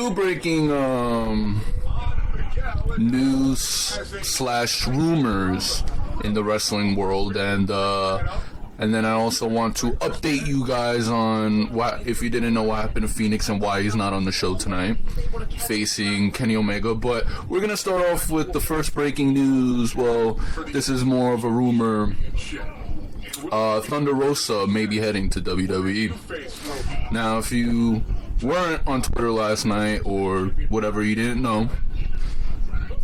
few breaking news slash rumors in the wrestling world, and then I also want to update you guys on what, if you didn't know what happened to Fenix and why he's not on the show tonight, facing Kenny Omega. But we're gonna start off with the first breaking news. Well, this is more of a rumor. Thunder Rosa may be heading to WWE. Now, if you weren't on Twitter last night or whatever, you didn't know,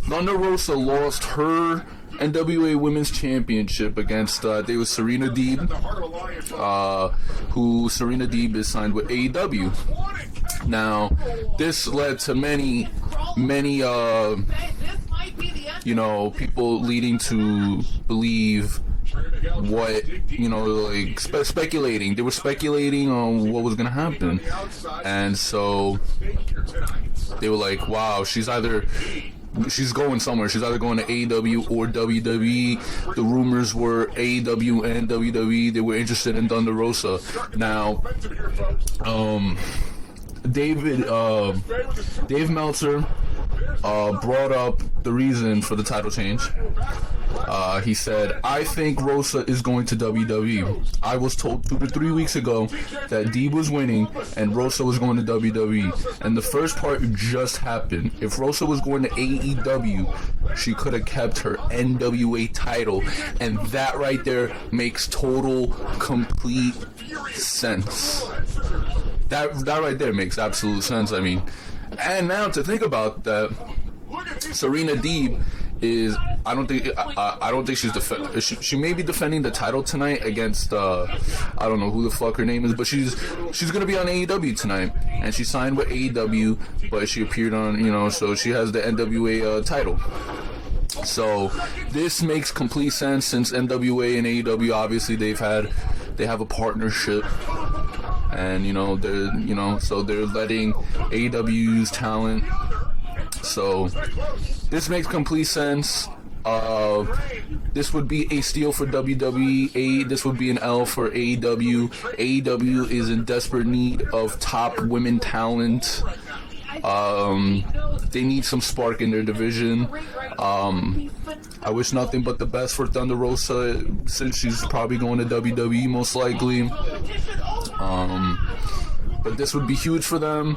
Thunder Rosa lost her NWA Women's Championship against, I think it was Serena Deeb, who Serena Deeb is signed with AEW. Now, this led to many, people leading to believe what, like speculating. They were speculating on what was going to happen. And so they were like, wow, she's going somewhere. She's either going to AEW or WWE. The rumors were AEW and WWE. They were interested in Thunder Rosa. Now, Dave Meltzer brought up the reason for the title change. He said, I think Rosa is going to WWE. I was told 2 to 3 weeks ago that Deeb was winning and Rosa was going to WWE. And the first part just happened. If Rosa was going to AEW, she could have kept her NWA title. And that right there makes total, complete sense. That right there makes absolute sense. I mean, and now to think about that, Serena Deeb is, I don't think she's she may be defending the title tonight against I don't know who the fuck her name is, but she's gonna be on AEW tonight, and she signed with AEW, but she appeared on, so she has the NWA title. So this makes complete sense, since NWA and AEW, obviously they have a partnership, and so they're letting AEW use talent. So this makes complete sense. This would be a steal for WWE. This would be an L for AEW. AEW is in desperate need of top women talent. They need some spark in their division. I wish nothing but the best for Thunder Rosa, since she's probably going to WWE most likely. But this would be huge for them,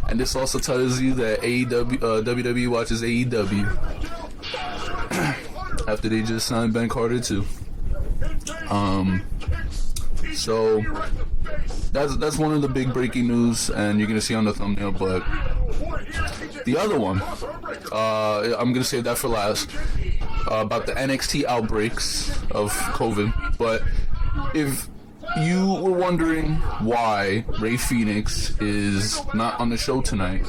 and this also tells you that WWE watches AEW after they just signed Ben Carter too. So that's one of the big breaking news, and you're gonna see on the thumbnail. But the other one, I'm gonna save that for last, about the NXT outbreaks of COVID. But if you were wondering why Rey Fenix is not on the show tonight,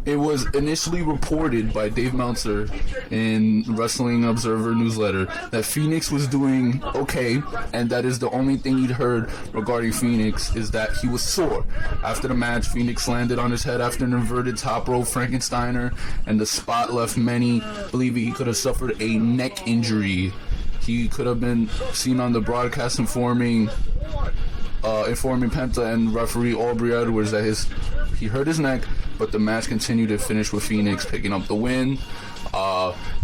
it was initially reported by Dave Meltzer in Wrestling Observer newsletter that Fenix was doing okay, and that is the only thing he'd heard regarding Fenix, is that he was sore. After the match, Fenix landed on his head after an inverted top rope Frankensteiner, and the spot left many believing he could have suffered a neck injury. He could have been seen on the broadcast informing Penta and referee Aubrey Edwards that he hurt his neck, but the match continued to finish with Fenix picking up the win.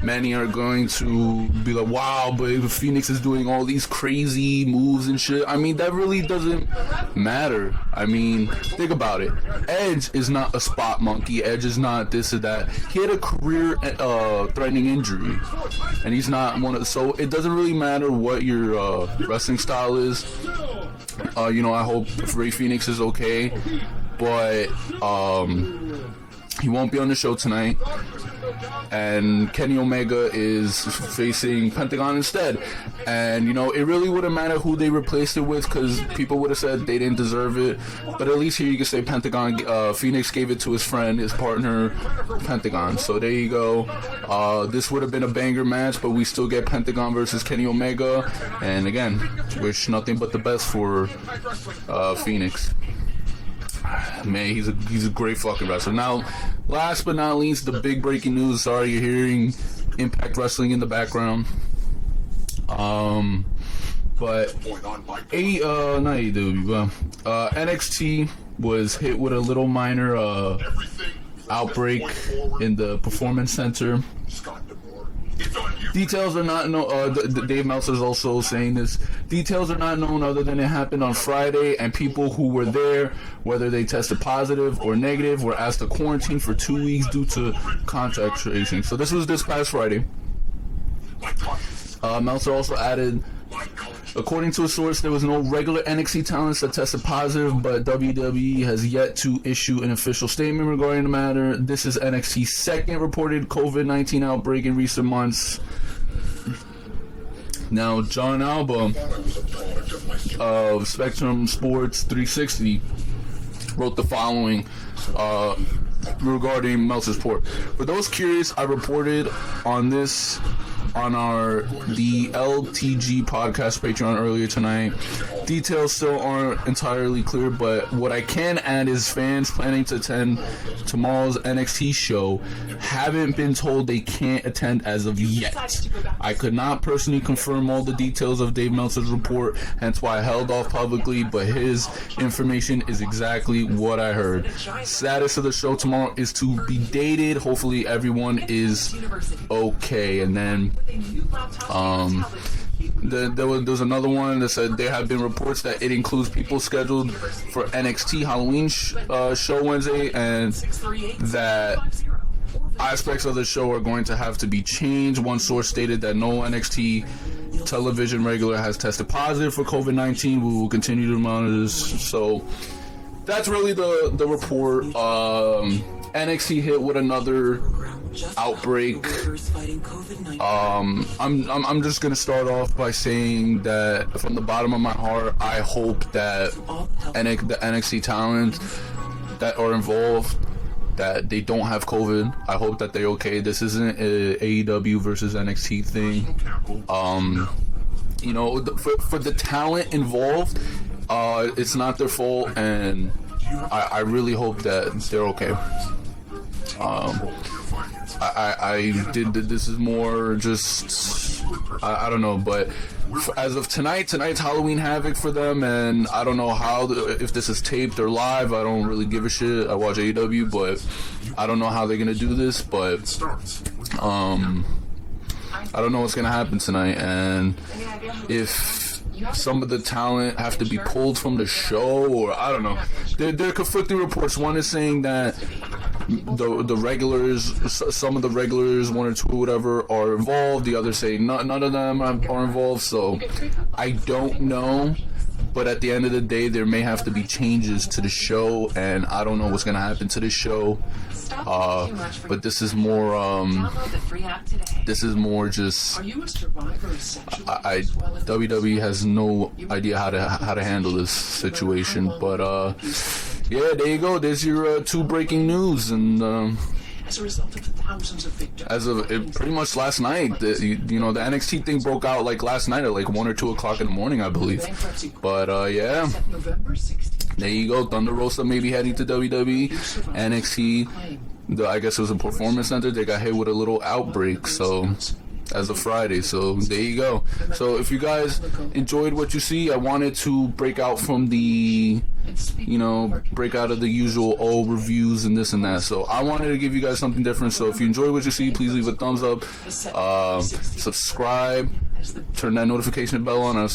Many are going to be like, wow, but Fenix is doing all these crazy moves and shit. I mean, that really doesn't matter. I mean, think about it. Edge is not a spot monkey. Edge is not this or that. He had a career threatening injury, and he's not one of, so it doesn't really matter what your wrestling style is. I hope Rey Fenix is okay, but he won't be on the show tonight, and Kenny Omega is facing Pentagon instead. And it really wouldn't matter who they replaced it with, because people would have said they didn't deserve it. But at least here you can say Phoenix gave it to his friend, his partner, Pentagon. So there you go. This would have been a banger match, but we still get Pentagon versus Kenny Omega. And again, wish nothing but the best for Fenix. Man, he's a great fucking wrestler. Now, last but not least, the big breaking news. Sorry, you're hearing Impact Wrestling in the background. But not AEW, NXT was hit with a little minor outbreak in the Performance Center. Details are not known. Dave Meltzer's also saying this. Details are not known other than it happened on Friday, and people who were there, whether they tested positive or negative, were asked to quarantine for 2 weeks due to contact tracing. So this was this past Friday. Meltzer also added, according to a source, there was no regular NXT talents that tested positive, but WWE has yet to issue an official statement regarding the matter. This is NXT's second reported COVID-19 outbreak in recent months. Now, John Alba of Spectrum Sports 360 wrote the following regarding Meltzer's report. For those curious, I reported on this on the LTG podcast Patreon earlier tonight. Details still aren't entirely clear, but what I can add is fans planning to attend tomorrow's NXT show haven't been told they can't attend as of yet. I could not personally confirm all the details of Dave Meltzer's report, hence why I held off publicly, but his information is exactly what I heard. Status of the show tomorrow is to be dated. Hopefully everyone is okay. And then there was another one that said there have been reports that it includes people scheduled for NXT Halloween show Wednesday, and that aspects of the show are going to have to be changed. One source stated that no NXT television regular has tested positive for COVID-19. We will continue to monitor this. So that's really the report. NXT hit with another outbreak. I'm just gonna start off by saying that from the bottom of my heart, I hope that the NXT talent that are involved, that they don't have COVID. I hope that they're okay. This isn't a AEW versus NXT thing. For the talent involved, it's not their fault, and I really hope that they're okay. This is more just, I don't know, but as of tonight's Halloween Havoc for them, and I don't know if this is taped or live. I don't really give a shit. I watch AEW, but I don't know how they're gonna do this, but I don't know what's gonna happen tonight, and if some of the talent have to be pulled from the show, or I don't know. There are conflicting reports. One is saying that the regulars, some of the regulars, one or two or whatever, are involved. The other say none of them are involved. So I don't know. But at the end of the day, there may have to be changes to the show, and I don't know what's going to happen to this show. But this is more just WWE has no idea how to handle this situation. But yeah, there you go. There's your two breaking news, and as a result of the thousands of victims, pretty much last night, the NXT thing broke out like last night at like 1 or 2 o'clock in the morning, I believe. But yeah, there you go. Thunder Rosa may be heading to WWE. NXT, I guess it was a Performance Center. They got hit with a little outbreak, so as of Friday. So there you go. So if you guys enjoyed what you see, I wanted to break out from the break out of the usual reviews and this and that. So I wanted to give you guys something different. So if you enjoy what you see, please leave a thumbs up, subscribe, turn that notification bell on.